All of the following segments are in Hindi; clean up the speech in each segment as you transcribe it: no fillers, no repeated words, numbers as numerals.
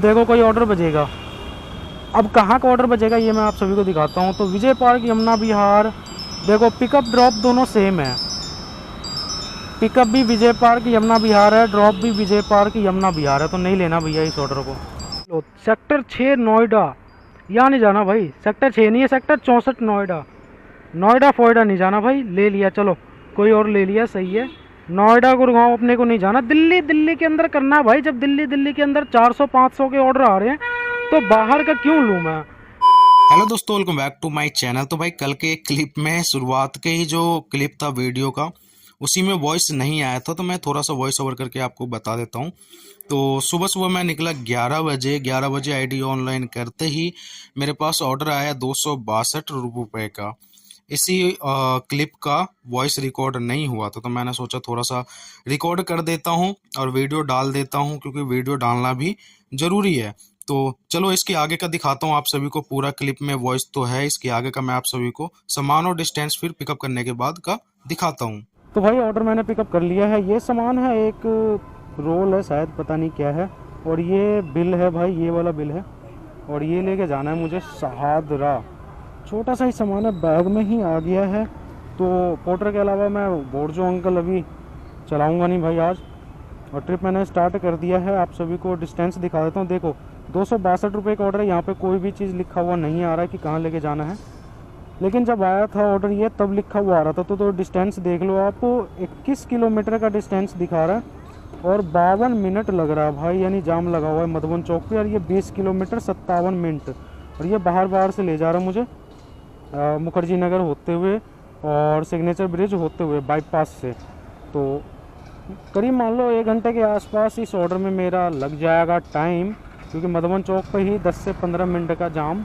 देखो कोई ऑर्डर बजेगा। अब कहाँ का ऑर्डर बजेगा ये मैं आप सभी को दिखाता हूँ। तो विजय पार्क यमुना विहार, देखो पिकअप ड्रॉप दोनों सेम है। पिकअप भी विजय पार्क यमुना विहार है, ड्रॉप भी विजय पार्क यमुना विहार है। तो नहीं लेना भैया इस ऑर्डर को। लो सेक्टर 6 नोएडा, यहाँ नहीं जाना भाई। सेक्टर 6 नहीं है, सेक्टर 64 नोएडा। नोएडा फोएडा नहीं जाना भाई। ले लिया, चलो कोई और ले लिया, सही है। नोएडा गुड़गांव अपने को नहीं जाना। दिल्ली, दिल्ली के अंदर करना है भाई। जब दिल्ली, दिल्ली के अंदर 400-500 के ऑर्डर आ रहे हैं तो बाहर का क्यों लूँ मैं। हेलो दोस्तों, welcome back to my channel. तो भाई कल के एक क्लिप में शुरुआत के ही जो क्लिप था वीडियो का, उसी में वॉइस नहीं आया था, तो मैं थोड़ा सा वॉइस ओवर करके आपको बता देता हूँ। तो सुबह सुबह मैं निकला 11 बजे आईडी ऑनलाइन करते ही मेरे पास ऑर्डर आया 262 रुपये का। इसी क्लिप का वॉइस रिकॉर्ड नहीं हुआ था, तो मैंने सोचा थोड़ा सा रिकॉर्ड कर देता हूँ और वीडियो डाल देता हूँ, क्योंकि वीडियो डालना भी ज़रूरी है। तो चलो इसके आगे का दिखाता हूँ आप सभी को। पूरा क्लिप में वॉइस तो है, इसके आगे का मैं आप सभी को सामान और डिस्टेंस फिर पिकअप करने के बाद का दिखाता हूँ। तो भाई ऑर्डर मैंने पिकअप कर लिया है। ये सामान है, एक रोल है शायद, पता नहीं क्या है। और ये बिल है भाई, ये वाला बिल है। और ये लेके जाना है मुझे शहादरा। छोटा सा ही सामान है, बैग में ही आ गया है। तो पोर्टर के अलावा मैं बोर्जो अंकल अभी चलाऊंगा नहीं भाई आज। और ट्रिप मैंने स्टार्ट कर दिया है। आप सभी को डिस्टेंस दिखा देता हूँ। देखो 262 रुपये का ऑर्डर है। यहाँ पे कोई भी चीज़ लिखा हुआ नहीं आ रहा है कि कहाँ लेके जाना है। लेकिन जब आया था ऑर्डर ये तब लिखा हुआ आ रहा था। तो डिस्टेंस देख लो आप, 21 किलोमीटर का डिस्टेंस दिखा रहा है। और 52 मिनट लग रहा है भाई, यानी जाम लगा हुआ है मधुबन चौक पे। और ये 20 किलोमीटर 57 मिनट। और ये बाहर से ले जा रहा है मुझे मुखर्जी नगर होते हुए और सिग्नेचर ब्रिज होते हुए बाईपास से। तो करीब मान लो 1 घंटे के आसपास इस ऑर्डर में मेरा लग जाएगा टाइम, क्योंकि मधुबन चौक पे ही 10 से 15 मिनट का जाम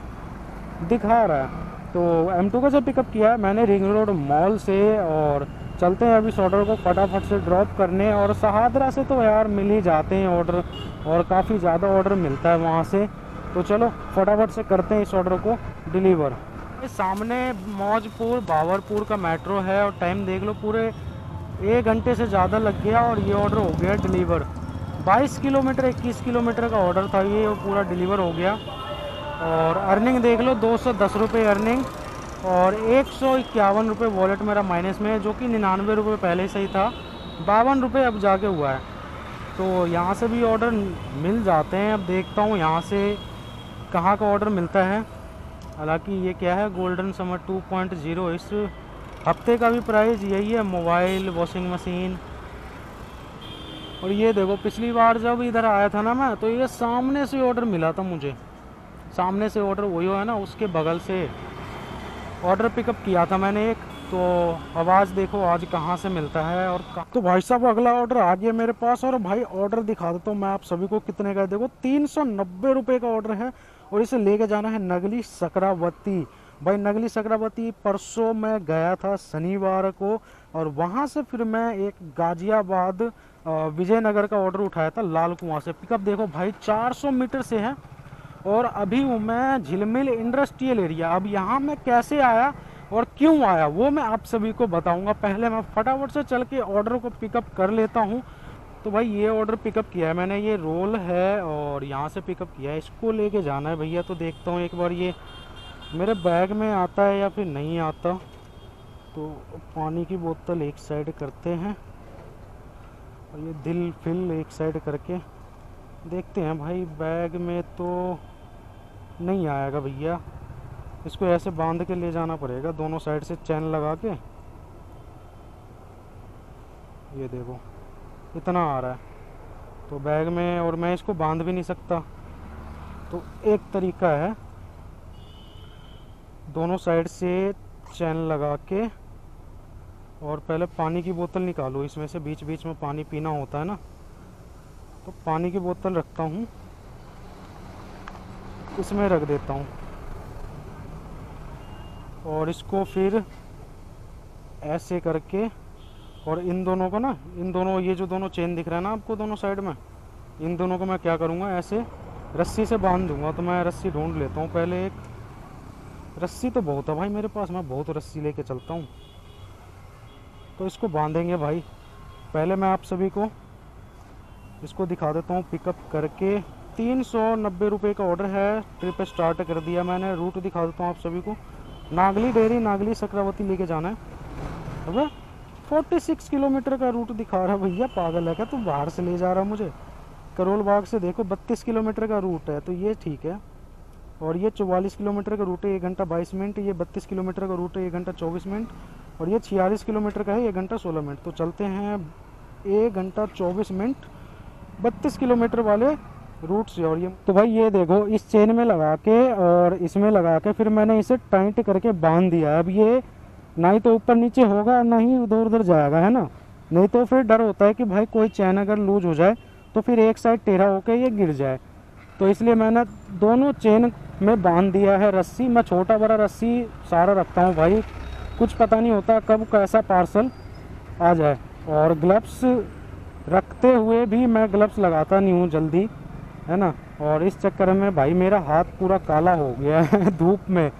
दिखा रहा है। तो M2 का से पिकअप किया है मैंने रिंग रोड मॉल से। और चलते हैं अभी इस ऑर्डर को फटाफट से ड्रॉप करने। और शहादरा से तो यार मिल ही जाते हैं ऑर्डर, और काफ़ी ज़्यादा ऑर्डर मिलता है वहाँ से। तो चलो फटाफट से करते हैं इस ऑर्डर को डिलीवर। सामने मौजपुर बावरपुर का मेट्रो है। और टाइम देख लो, पूरे 1 घंटे से ज़्यादा लग गया और ये ऑर्डर हो गया डिलीवर। 22 किलोमीटर 21 किलोमीटर का ऑर्डर था ये, और पूरा डिलीवर हो गया। और अर्निंग देख लो 210 रुपये अर्निंग, और 151 रुपये वॉलेट मेरा माइनस में है, जो कि 99 रुपये पहले से ही था। 52 रुपये अब जाके हुआ है। तो यहाँ से भी ऑर्डर मिल जाते हैं। अब देखता हूँ यहाँ से कहाँ का ऑर्डर मिलता है। हालांकि ये क्या है, गोल्डन समर 2.0, इस हफ्ते का भी प्राइस यही है। Mobile, washing machine. और ये देखो पिछली बार जब इधर आया था ना मैं, तो ये सामने से ऑर्डर मिला था मुझे। सामने से ऑर्डर वही है ना, उसके बगल से ऑर्डर पिकअप किया था मैंने एक। तो आवाज़ देखो आज कहाँ से मिलता है। और तो भाई साहब अगला ऑर्डर आ गया मेरे पास। और भाई ऑर्डर दिखा देता हूँ मैं आप सभी को कितने का है। देखो 390 रुपये का ऑर्डर है। और इसे लेके जाना है नगली सकरावती। भाई नगली सकरावती परसों मैं गया था शनिवार को, और वहाँ से फिर मैं एक गाजियाबाद विजयनगर का ऑर्डर उठाया था लाल कुआं से। पिकअप देखो भाई 400 मीटर से है। और अभी हूँ मैं झिलमिल इंडस्ट्रियल एरिया। अब यहाँ मैं कैसे आया और क्यों आया वो मैं आप सभी को बताऊंगा। पहले मैं फटाफट से चल के ऑर्डर को पिकअप कर लेता हूँ। तो भाई ये ऑर्डर पिकअप किया है मैंने, ये रोल है और यहाँ से पिकअप किया है। इसको लेके जाना है भैया। तो देखता हूँ एक बार ये मेरे बैग में आता है या फिर नहीं आता। तो पानी की बोतल एक साइड करते हैं, और ये दिल फिल एक साइड करके देखते हैं। भाई बैग में तो नहीं आएगा भैया, इसको ऐसे बांध के ले जाना पड़ेगा दोनों साइड से चैन लगा के। ये देखो इतना आ रहा है तो बैग में, और मैं इसको बांध भी नहीं सकता। तो एक तरीका है, दोनों साइड से चैन लगा के, और पहले पानी की बोतल निकालो इसमें से। बीच बीच में पानी पीना होता है ना, तो पानी की बोतल रखता हूँ, इसमें रख देता हूँ। और इसको फिर ऐसे करके, और इन दोनों को ना, इन दोनों ये जो दोनों चेन दिख रहा है ना आपको दोनों साइड में, इन दोनों को मैं क्या करूँगा, ऐसे रस्सी से बांध दूंगा। तो मैं रस्सी ढूंढ लेता हूँ पहले। एक रस्सी तो बहुत है भाई मेरे पास, मैं बहुत रस्सी लेके चलता हूँ। तो इसको बांधेंगे भाई। पहले मैं आप सभी को इसको दिखा देता हूँ पिकअप करके। 390 रुपये का ऑर्डर है। ट्रिप स्टार्ट कर दिया मैंने। रूट दिखा देता हूँ आप सभी को। नागली डेयरी, नागली सक्रावती लेके जाना है। अबे 46 किलोमीटर का रूट दिखा रहा है भैया, पागल है क्या? तू बाहर से ले जा रहा है मुझे। करोल बाग से देखो 32 किलोमीटर का रूट है, तो ये ठीक है। और ये 44 किलोमीटर का रूट है, 1 घंटा 22 मिनट। ये 32 किलोमीटर का रूट है, 1 घंटा 24 मिनट। और ये 46 किलोमीटर का है, 1 घंटा 16 मिनट। तो चलते हैं 1 घंटा 24 मिनट 32 किलोमीटर वाले रूट से। और ये तो भाई ये देखो, इस चेन में लगा के और इसमें लगा के फिर मैंने इसे टाइट करके बांध दिया। अब ये ना ही तो ऊपर नीचे होगा, ना ही उधर उधर जाएगा, है ना। नहीं तो फिर डर होता है कि भाई कोई चैन अगर लूज हो जाए तो फिर एक साइड टेढ़ा होकर ये गिर जाए। तो इसलिए मैंने दोनों चेन में बांध दिया है रस्सी। मैं छोटा बड़ा रस्सी सारा रखता हूँ भाई, कुछ पता नहीं होता कब कैसा पार्सल आ जाए। और ग्लव्स रखते हुए भी मैं ग्लव्स लगाता नहीं हूँ जल्दी, है ना। और इस चक्कर में भाई मेरा हाथ पूरा काला हो गया है धूप में।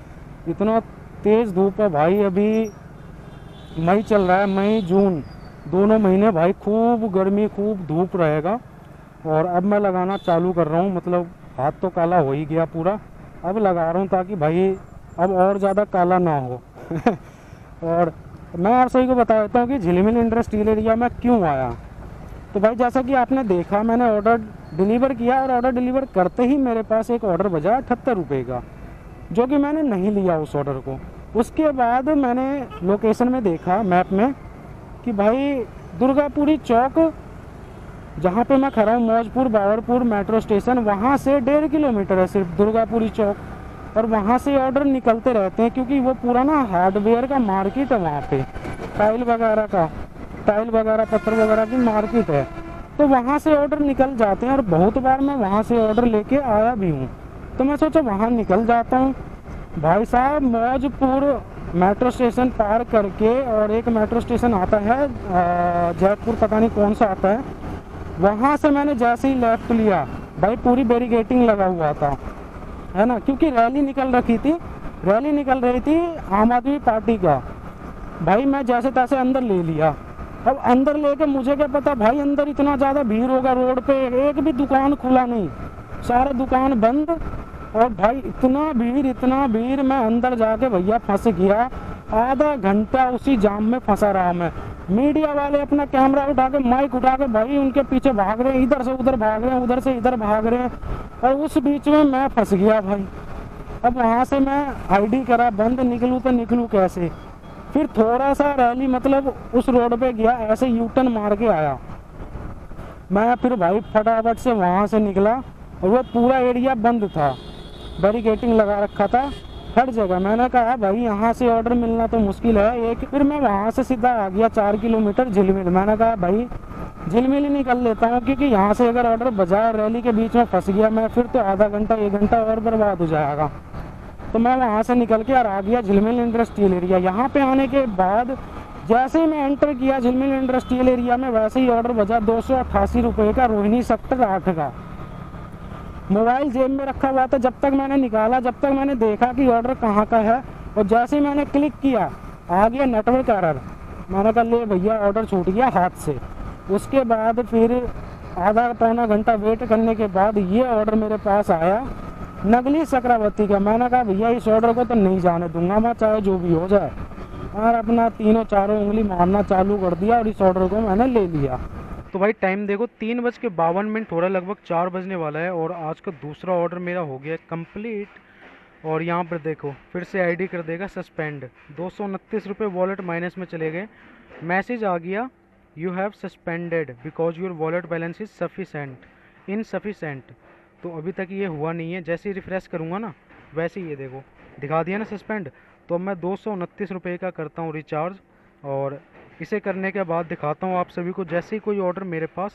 इतना तेज़ धूप है भाई। अभी मई चल रहा है, मई जून दोनों महीने भाई खूब गर्मी, खूब धूप रहेगा। और अब मैं लगाना चालू कर रहा हूँ, मतलब हाथ तो काला हो ही गया पूरा, अब लगा रहा हूँ ताकि भाई अब और ज़्यादा काला ना हो और मैं आप सभी को बता देता हूँ कि झिलमिल इंडस्ट्रियल एरिया में क्यों आया। तो भाई जैसा कि आपने देखा, मैंने ऑर्डर डिलीवर किया और ऑर्डर डिलीवर करते ही मेरे पास एक ऑर्डर बजा 78 रुपये का, जो कि मैंने नहीं लिया उस ऑर्डर को। उसके बाद मैंने लोकेशन में देखा मैप में कि भाई दुर्गापुरी चौक, जहाँ पे मैं खड़ा हूँ, मौजपुर बावरपुर मेट्रो स्टेशन, वहाँ से 1.5 किलोमीटर है सिर्फ दुर्गापुरी चौक। और वहाँ से ऑर्डर निकलते रहते हैं क्योंकि वो पूरा ना हार्डवेयर का मार्केट है वहाँ पे, टाइल वगैरह पत्थर वगैरह की मार्केट है। तो वहाँ से ऑर्डर निकल जाते हैं और बहुत बार मैं वहाँ से ऑर्डर लेके आया भी हूँ। तो मैं सोचा वहाँ निकल जाता हूँ। भाई साहब मौजपुर मेट्रो स्टेशन पार करके, और एक मेट्रो स्टेशन आता है जयपुर, पता नहीं कौन सा आता है, वहाँ से मैंने जैसे ही लेफ्ट लिया भाई पूरी बैरिकेटिंग लगा हुआ था, है ना। क्योंकि रैली निकल रही थी आम आदमी पार्टी का। भाई मैं जैसे तैसे अंदर ले लिया। अब अंदर लेके मुझे क्या पता भाई अंदर इतना ज़्यादा भीड़ होगा, रोड पे एक भी दुकान खुला नहीं, सारे दुकान बंद। और भाई इतना भीड़, मैं अंदर जाके भैया फंस गया। आधा घंटा उसी जाम में फंसा रहा मैं। मीडिया वाले अपना कैमरा उठा के, माइक उठा के भाई उनके पीछे भाग रहे हैं, इधर से उधर भाग रहे हैं, उधर से इधर भाग रहे हैं। और उस बीच में मैं फंस गया भाई। अब वहाँ से मैं आईडी करा बंद, निकलूँ तो निकलूँ कैसे। फिर थोड़ा सा रैली मतलब उस रोड पे गया, ऐसे यूटर्न मार के आया मैं। फिर भाई फटाफट से वहाँ से निकला और वो पूरा एरिया बंद था, बैरिकेटिंग लगा रखा था हर जगह। मैंने कहा भाई यहाँ से ऑर्डर मिलना तो मुश्किल है। फिर मैं वहाँ से सीधा आ गया 4 किलोमीटर झिलमिल। मैंने कहा भाई झिलमिल ही निकल लेता हूँ, क्योंकि यहाँ से अगर ऑर्डर बजा रैली के बीच में फंस गया मैं, फिर तो आधा घंटा 1 घंटा और बर्बाद हो जाएगा। तो मैं वहाँ से निकल के और आ गया झिलमिल इंडस्ट्रियल एरिया। यहाँ पे आने के बाद जैसे ही मैं एंटर किया झिलमिल इंडस्ट्रियल एरिया में, वैसे ही ऑर्डर बजा 288 रुपये का, रोहिणी सेक्टर 8 का। मोबाइल जेब में रखा हुआ था। जब तक मैंने निकाला, जब तक मैंने देखा कि ऑर्डर कहाँ का है, और जैसे ही मैंने क्लिक किया आ गया नेटवर्क एरर। मैंने कहा ले भैया ऑर्डर छूट गया हाथ से। उसके बाद फिर आधा पौना घंटा वेट करने के बाद ये ऑर्डर मेरे पास आया नगली सक्रावती का। मैंने कहा भैया इस ऑर्डर को तो नहीं जाने दूंगा मैं, चाहे जो भी हो जाए। और अपना तीनों चारों उंगली मारना चालू कर दिया और इस ऑर्डर को मैंने ले लिया। तो भाई टाइम देखो 3:52 हो रहा है, लगभग 4 बजने वाला है। और आज का दूसरा ऑर्डर मेरा हो गया कंप्लीट। और यहाँ पर देखो फिर से आईडी कर देगा सस्पेंड। 229 रुपये वॉलेट माइनस में चले गए। मैसेज आ गया you have suspended because your wallet balance is insufficient. तो अभी तक ये हुआ नहीं है। जैसे ही रिफ्रेश करूँगा ना, वैसे ही ये देखो दिखा दिया ना सस्पेंड। तो अब मैं 229 रुपये का करता हूँ रिचार्ज, और इसे करने के बाद दिखाता हूँ आप सभी को जैसे ही कोई ऑर्डर मेरे पास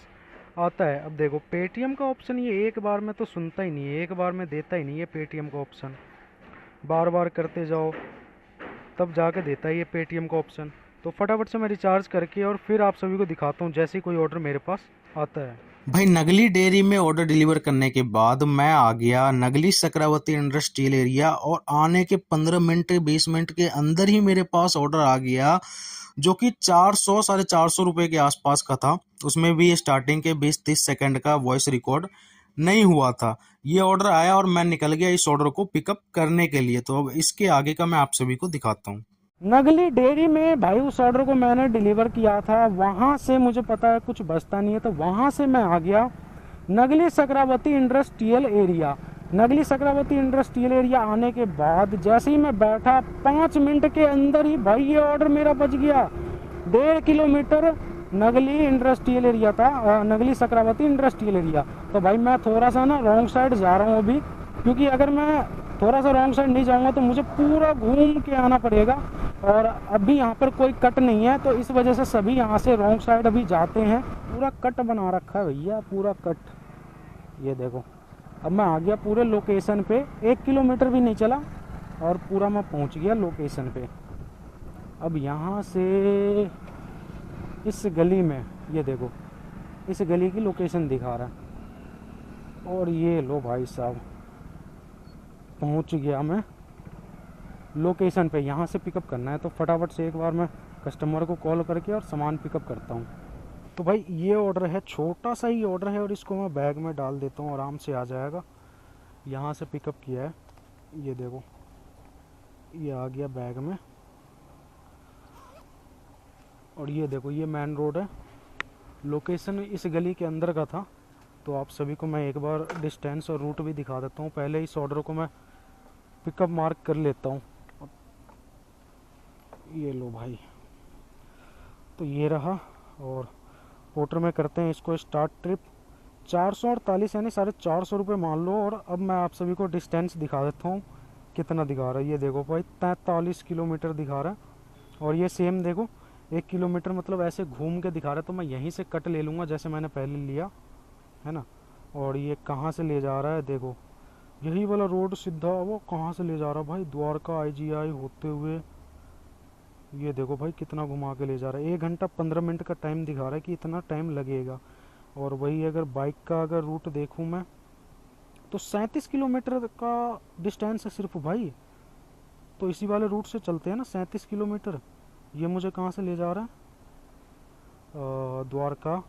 आता है। अब देखो पेटीएम का ऑप्शन ये एक बार में तो सुनता ही नहीं है, एक बार में देता ही नहीं है पेटीएम का ऑप्शन। बार बार करते जाओ तब जाके देता है ये पेटीएम का ऑप्शन। तो फटाफट से मैं रिचार्ज करके और फिर आप सभी को दिखाता हूँ जैसे ही कोई ऑर्डर मेरे पास आता है। भाई नगली डेयरी में ऑर्डर डिलीवर करने के बाद मैं आ गया नगली सक्रावती इंडस्ट्रियल एरिया, और आने के 15 मिनट 20 मिनट के अंदर ही मेरे पास ऑर्डर आ गया जो कि 400 450 रुपये के आसपास का था। उसमें भी स्टार्टिंग के 20-30 सेकंड का वॉइस रिकॉर्ड नहीं हुआ था। ये ऑर्डर आया और मैं निकल गया इस ऑर्डर को पिकअप करने के लिए। तो अब इसके आगे का मैं आप सभी को दिखाता हूँ। नगली डेयरी में भाई उस ऑर्डर को मैंने डिलीवर किया था, वहाँ से मुझे पता है कुछ बचता नहीं है, तो वहाँ से मैं आ गया Nagli Sakrawati industrial area. Nagli Sakrawati industrial area आने के बाद जैसे ही मैं बैठा 5 मिनट के अंदर ही भाई ये ऑर्डर मेरा बच गया। 1.5 किलोमीटर नगली इंडस्ट्रियल एरिया था, नगली सक्रावती इंडस्ट्रियल एरिया। तो भाई मैं थोड़ा सा ना रॉन्ग साइड जा रहा हूँ अभी, क्योंकि अगर मैं थोड़ा सा रॉन्ग साइड नहीं जाऊँगा तो मुझे पूरा घूम के आना पड़ेगा, और अभी यहाँ पर कोई कट नहीं है, तो इस वजह से सभी यहाँ से रॉन्ग साइड अभी जाते हैं। पूरा कट बना रखा है भैया, पूरा कट। ये देखो अब मैं आ गया पूरे लोकेशन पे, 1 किलोमीटर भी नहीं चला और पूरा मैं पहुँच गया लोकेशन पे। अब यहाँ से इस गली में, ये देखो इस गली की लोकेशन दिखा रहा है, और ये लो भाई साहब पहुँच गया मैं लोकेशन पे। यहाँ से पिकअप करना है, तो फटाफट से एक बार मैं कस्टमर को कॉल करके और सामान पिकअप करता हूँ। तो भाई ये ऑर्डर है, छोटा सा ही ऑर्डर है, और इसको मैं बैग में डाल देता हूँ, आराम से आ जाएगा। यहाँ से पिकअप किया है, ये देखो ये आ गया बैग में। और ये देखो ये मेन रोड है, लोकेशन इस गली के अंदर का था। तो आप सभी को मैं एक बार डिस्टेंस और रूट भी दिखा देता हूँ। पहले इस ऑर्डर को मैं पिकअप मार्क कर लेता हूँ। ये लो भाई, तो ये रहा, और पोर्टर में करते हैं इसको स्टार्ट ट्रिप। 448 यानी 450 रुपये मान लो। और अब मैं आप सभी को डिस्टेंस दिखा देता हूँ कितना दिखा रहा है। ये देखो भाई 43 किलोमीटर दिखा रहा है, और ये सेम देखो 1 किलोमीटर मतलब ऐसे घूम के दिखा रहा है। तो मैं यहीं से कट ले लूँगा जैसे मैंने पहले लिया है ना। और ये कहाँ से ले जा रहा है, देखो यही वाला रोड सीधा वो कहाँ से ले जा रहा है भाई, द्वारका IGI होते हुए। ये देखो भाई कितना घुमा के ले जा रहा है। 1 घंटा 15 मिनट का टाइम दिखा रहा है कि इतना टाइम लगेगा। और वही अगर बाइक का अगर रूट देखूँ मैं तो 37 किलोमीटर का डिस्टेंस है सिर्फ भाई। तो इसी वाले रूट से चलते हैं ना, 37 किलोमीटर। ये मुझे कहाँ से ले जा रहा है, द्वारका।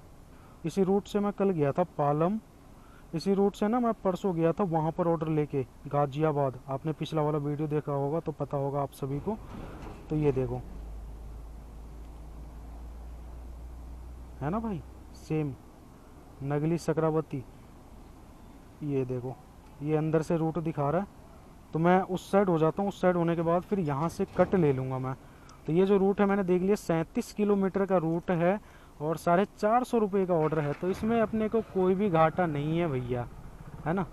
इसी रूट से मैं कल गया था पालम, इसी रूट से ना मैं परसों गया था वहाँ पर ऑर्डर लेके गाजियाबाद। आपने पिछला वाला वीडियो देखा होगा तो पता होगा आप सभी को। तो ये देखो है ना भाई सेम नगली सक्रावती। ये देखो ये अंदर से रूट दिखा रहा है, तो मैं उस साइड हो जाता हूँ। उस साइड होने के बाद फिर यहाँ से कट ले लूँगा मैं। तो ये जो रूट है मैंने देख लिया 37 किलोमीटर का रूट है, और 450 रुपये का ऑर्डर है। तो इसमें अपने को कोई भी घाटा नहीं है भैया, है ना।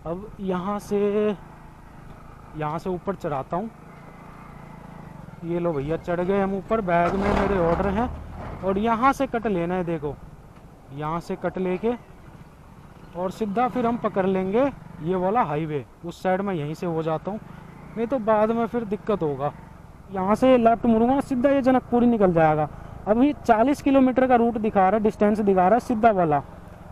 अब यहाँ से ऊपर चढ़ाता हूँ। ये लो भैया चढ़ गए हम ऊपर, बैग में मेरे ऑर्डर हैं। और यहाँ से कट लेना है, देखो यहाँ से कट लेके और सीधा फिर हम पकड़ लेंगे ये वाला हाईवे। उस साइड में यहीं से हो जाता हूँ, नहीं तो बाद में फिर दिक्कत होगा। यहाँ से लेफ्ट मुड़ूंगा सीधा ये जनकपुरी निकल जाएगा। अभी 40 किलोमीटर का रूट दिखा रहा है, डिस्टेंस दिखा रहा है सीधा वाला।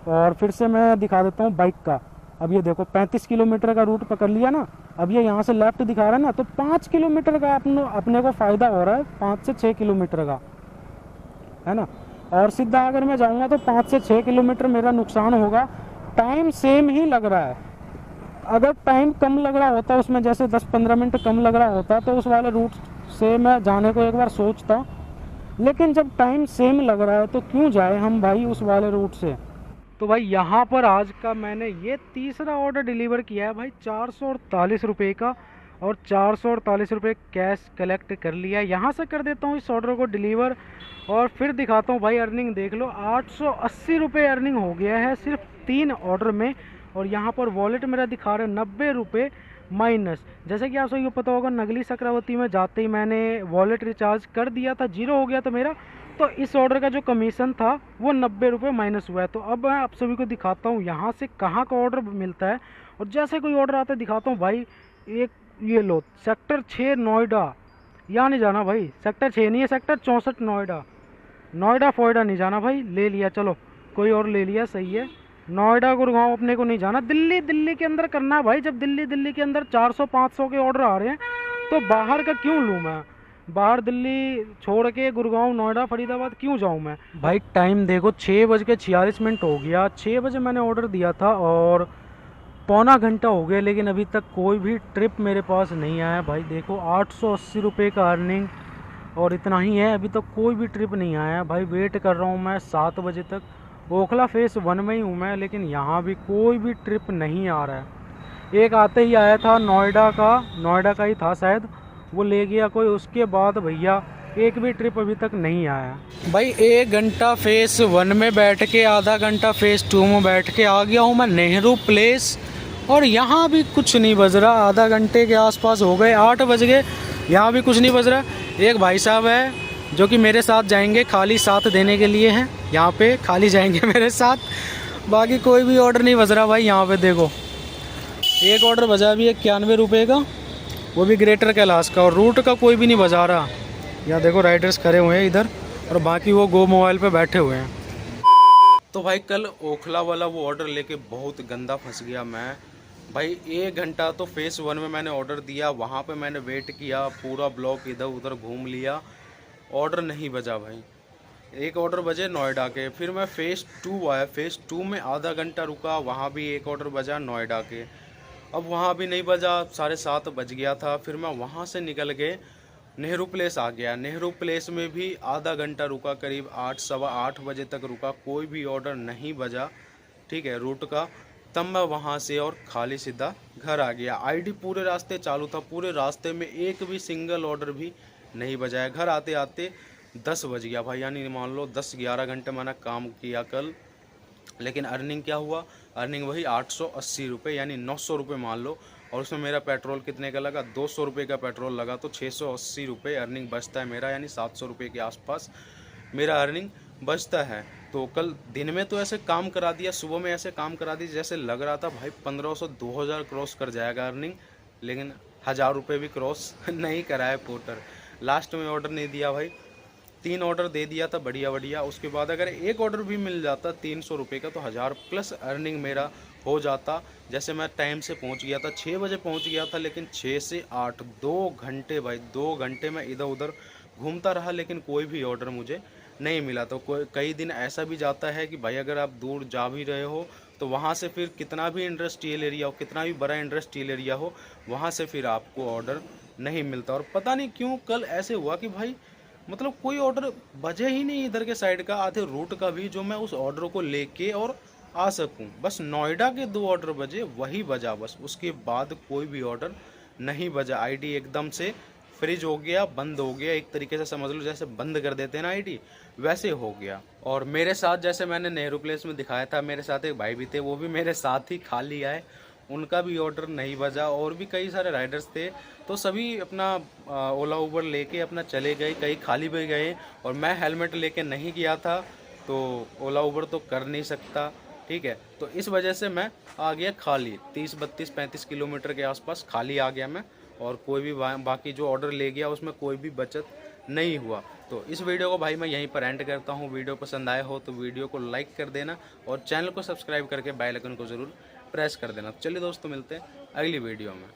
और फिर से मैं दिखा देता हूँ बाइक का। अब ये देखो 35 किलोमीटर का रूट पकड़ लिया ना। अब ये यहाँ से लेफ्ट दिखा रहा है ना, तो 5 किलोमीटर का अपने को फ़ायदा हो रहा है, 5 से 6 किलोमीटर का, है ना। और सीधा अगर मैं जाऊँगा तो 5 से 6 किलोमीटर मेरा नुकसान होगा। टाइम सेम ही लग रहा है। अगर टाइम कम लग रहा होता उसमें, जैसे 10-15 मिनट कम लग रहा होता, तो उस वाले रूट से मैं जाने को एक बार सोचता। लेकिन जब टाइम सेम लग रहा है तो क्यों जाए हम भाई उस वाले रूट से। तो भाई यहाँ पर आज का मैंने ये तीसरा ऑर्डर डिलीवर किया है भाई 448 रुपये का, और 448 रुपये कैश कलेक्ट कर लिया है। यहाँ से कर देता हूँ इस ऑर्डर को डिलीवर, और फिर दिखाता हूँ भाई अर्निंग देख लो। 880 रुपये अर्निंग हो गया है सिर्फ 3 ऑर्डर में। और यहाँ पर वॉलेट मेरा दिखा रहा है 90 रुपये माइनस। जैसे कि आप सभी को पता होगा नगली सक्रावती में जाते ही मैंने वॉलेट रिचार्ज कर दिया था, 0 हो गया था मेरा। तो इस ऑर्डर का जो कमीशन था वो 90 रुपये माइनस हुआ है। तो अब मैं आप सभी को दिखाता हूँ यहाँ से कहाँ का ऑर्डर मिलता है। और जैसे कोई ऑर्डर आता है दिखाता हूँ भाई। एक ये लो सेक्टर 6 नोएडा, यहाँ नहीं जाना भाई, सेक्टर 6 नहीं है, सेक्टर 64 नोएडा फोएडा नहीं जाना भाई। ले लिया, चलो कोई और ले लिया, सही है। नोएडा गुड़गांव अपने को नहीं जाना, दिल्ली के अंदर करना है भाई। जब दिल्ली के अंदर 400-500 के ऑर्डर आ रहे हैं तो बाहर का क्यों लूँ मैं। बाहर दिल्ली छोड़ के गुड़गांव, नोएडा, फरीदाबाद क्यों जाऊं मैं भाई। टाइम देखो 6:46 हो गया। 6 बजे मैंने ऑर्डर दिया था और पौना घंटा हो गया, लेकिन अभी तक कोई भी ट्रिप मेरे पास नहीं आया भाई। देखो 880 रुपये का अर्निंग और इतना ही है, अभी तक कोई भी ट्रिप नहीं आया भाई। वेट कर रहा हूँ मैं 7 बजे तक। ओखला फेस 1 में ही हूँ मैं, लेकिन यहाँ भी कोई भी ट्रिप नहीं आ रहा है। एक आते ही आया था नोएडा का ही था शायद, वो ले गया कोई। उसके बाद भैया एक भी ट्रिप अभी तक नहीं आया भाई। 1 घंटा फेस 1 में बैठ के, आधा घंटा फेस 2 में बैठ के आ गया हूँ मैं नेहरू प्लेस, और यहाँ भी कुछ नहीं बज रहा। आधा घंटे के आसपास हो गए, 8 बज गए, यहाँ भी कुछ नहीं बज रहा। एक भाई साहब है जो कि मेरे साथ जाएंगे, खाली साथ देने के लिए हैं यहाँ पे, खाली जाएंगे मेरे साथ। बाकी कोई भी ऑर्डर नहीं बज रहा भाई। यहाँ पे देखो एक ऑर्डर बजा भी 91 रुपये का, वो भी ग्रेटर कैलाश का, और रूट का कोई भी नहीं बजा रहा। यहाँ देखो राइडर्स खड़े हुए हैं इधर, और बाकी वो गो मोबाइल पे बैठे हुए हैं। तो भाई कल ओखला वाला वो ऑर्डर लेके बहुत गंदा फंस गया मैं भाई। 1 घंटा तो फेस 1 में मैंने ऑर्डर दिया, वहाँ पे मैंने वेट किया, पूरा ब्लॉक इधर उधर घूम लिया, ऑर्डर नहीं बजा भाई। एक ऑर्डर बजे नोएडा के, फिर मैं फेस 2 आया, फेस 2 में आधा घंटा रुका, वहाँ भी एक ऑर्डर बजा नोएडा के। अब वहाँ भी नहीं बजा, 7:30 बज गया था। फिर मैं वहाँ से निकल के नेहरू प्लेस आ गया। नेहरू प्लेस में भी आधा घंटा रुका, करीब 8 सवा 8 बजे तक रुका, कोई भी ऑर्डर नहीं बजा, ठीक है, रूट का। तब मैं वहाँ से और खाली सीधा घर आ गया। आईडी पूरे रास्ते चालू था, पूरे रास्ते में एक भी सिंगल ऑर्डर भी नहीं बजाया। घर आते आते 10 बज गया भाई, यानी मान लो 10-11 घंटे मैंने काम किया कल। लेकिन अर्निंग क्या हुआ, अर्निंग वही 880 रुपये, यानी 900 रुपये मान लो। और उसमें मेरा पेट्रोल कितने का लगा, 200 रुपये का पेट्रोल लगा, तो 680 रुपये अर्निंग बचता है मेरा, यानी 700 रुपये के आसपास मेरा अर्निंग बचता है। तो कल दिन में तो ऐसे काम करा दिया, सुबह में ऐसे काम करा दिया जैसे लग रहा था भाई 1500-2000 क्रॉस कर जाएगा अर्निंग, लेकिन 1000 रुपये भी क्रॉस नहीं कराया पोर्टर। लास्ट में ऑर्डर नहीं दिया भाई, 3 ऑर्डर दे दिया था बढ़िया बढ़िया। उसके बाद अगर एक ऑर्डर भी मिल जाता 300 रुपये का, तो 1000 प्लस अर्निंग मेरा हो जाता। जैसे मैं टाइम से पहुंच गया था, 6 बजे पहुंच गया था, लेकिन 6 से 8 2 घंटे भाई, 2 घंटे में इधर उधर घूमता रहा, लेकिन कोई भी ऑर्डर मुझे नहीं मिला। तो कई दिन ऐसा भी जाता है कि भाई अगर आप दूर जा भी रहे हो, तो वहाँ से फिर कितना भी इंडस्ट्रियल एरिया हो, कितना भी बड़ा इंडस्ट्रियल एरिया हो, वहाँ से फिर आपको ऑर्डर नहीं मिलता। और पता नहीं क्यों कल ऐसे हुआ कि भाई मतलब कोई ऑर्डर बजे ही नहीं इधर के साइड का, आधे रूट का भी, जो मैं उस ऑर्डर को लेके और आ सकूं। बस नोएडा के 2 ऑर्डर बजे, वही बजा बस, उसके बाद कोई भी ऑर्डर नहीं बजा। आईडी एकदम से फ्रीज हो गया, बंद हो गया, एक तरीके से समझ लो जैसे बंद कर देते हैं ना आईडी, वैसे हो गया। और मेरे साथ जैसे मैंने नेहरू प्लेस में दिखाया था, मेरे साथ एक भाई भी थे, वो भी मेरे साथ ही खाली आए, उनका भी ऑर्डर नहीं बजा। और भी कई सारे राइडर्स थे, तो सभी अपना ओला उबर लेके अपना चले गए, कई खाली भी गए। और मैं हेलमेट लेके नहीं गया था, तो ओला उबर तो कर नहीं सकता, ठीक है। तो इस वजह से मैं आ गया खाली, 30-32-35 किलोमीटर के आसपास खाली आ गया मैं। और कोई भी बाकी जो ऑर्डर ले गया उसमें कोई भी बचत नहीं हुआ। तो इस वीडियो को भाई मैं यहीं पर एंड करता हूँ। वीडियो पसंद आया हो तो वीडियो को लाइक कर देना, और चैनल को सब्सक्राइब करके बेल आइकन को ज़रूर प्रेस कर देना। चलिए दोस्तों, मिलते हैं अगली वीडियो में।